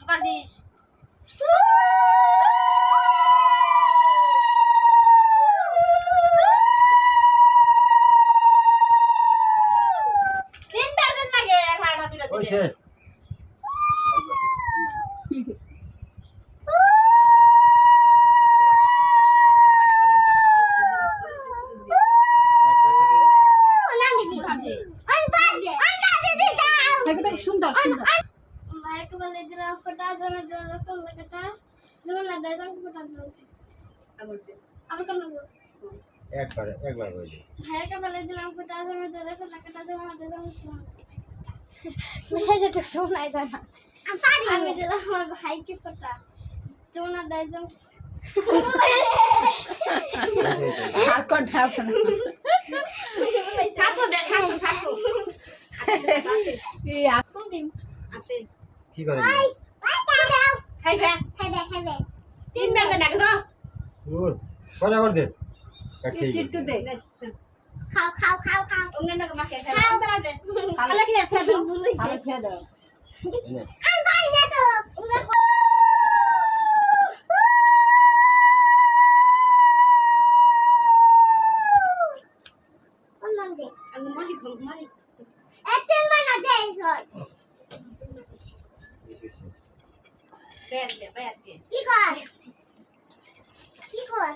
জোগাড় দিস তিনবার দিন লাগে একটা দুইটা দিতে সুন্দর সুন্দর ভাইকে বলে দিলাম ফটা জমা দিলাম কোলা কাটা জমা না দেয় জমা ফটা দিলাম আবার কোন একবার বলি ভাইকে বলে দিলাম ফটা জমা দিলাম কোলা কাটা জমা না দেয় জমা মেসেজে তো শোনাই যায় না আমি দিলাম আমার ভাইকে ফটা জমা না দেয় জমা আর কোনটা আপন ছাতু দে ছাতু ছাতু ইয়া কোন দিন আছে কি করে খাইবে তিনবার দেন নাকি তো ওর কয়টা করে দে চিট্টু দে খাও অন্য না মাকে খাও তারা দে ভালো কি আছে তো বুঝলি ভালো খেয়ে দাও আমি পারি না তো আমি মালিক এতেন মানা দেই সর বেয়াতে কি কর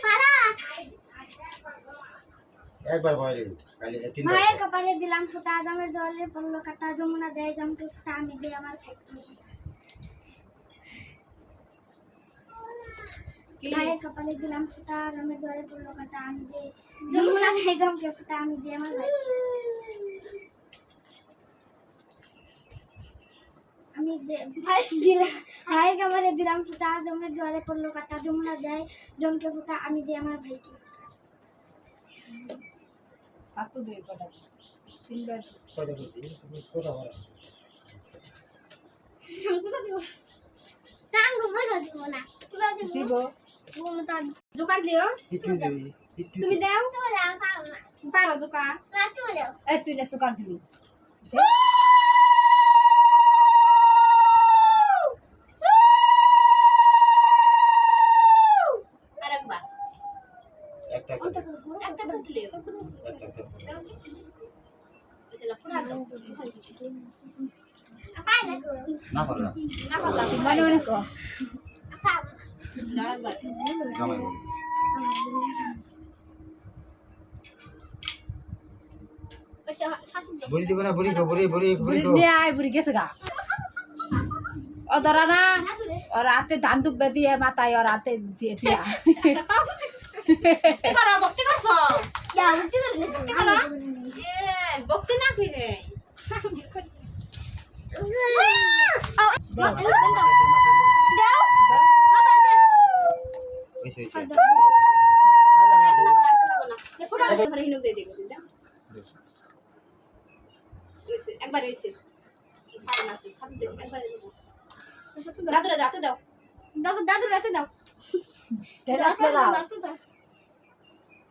পারা একবার বলি খালি তিনবার মায়ের কপালে দিলাম ফোঁটা জামের দলে পড়লো কাটা যমুনা দেয় জমকে ফোঁটা আমি দিই আমার খাইতে মায়ের কপালে দিলাম ফোঁটা জামের দলে পড়লো কাটা আমি দিই যমুনা দেয় জমকে ফোঁটা আমি দিই আমার খাইতে আমি ভাইয়ের কপালে দিলাম ফোঁটা জমের দলে পড়লো কাটা যমুনা দেয় জমকে ফোঁটা আমি দিই আমার ভাইকে ছাতু দে কটা তিনবার কয়টা করে দিই তুমি কোটা বলো দিব জোগাড় দিও একটু তুমি দাও পারো জোগাড় এই তুই না সুগার দিবি আরেকবার একটা করে একটা করে দিলে একটা ওইসলা পুরা দাও না পারলা না পারলাম মানে মানে কো আরেকবার জমাই ওইসলা শাশি দে বলি দিব না বলি তো বলি বুড়ি নিয়ে আয় বুড়ি গেছে গা ও ধরা না ওর হাতে ধান দুব্বে দিয়ে মাথায় ওর হাতে দিয়ে দিয়া ভক্তি করো ভক্তি করছো ইয়া ভক্তি করে ভক্তি করো ভক্তি না কইলে দাও বাবা দে ওইসে পুরা ধরে হিনুক দিয়ে দিও দাও একবার হইছে ভালো না সব দে একবার দেবো দাদুরে দাও দাও দাদুরে দাও দাও টেরাতে দাও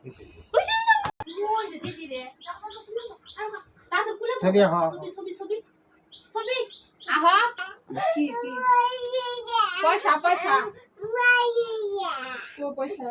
ওইসে ওইসে মোল দে দিদি রে দাদু কুলে ছবি আহা ছবি আহা কি পয়সা পয়সা ও পয়সা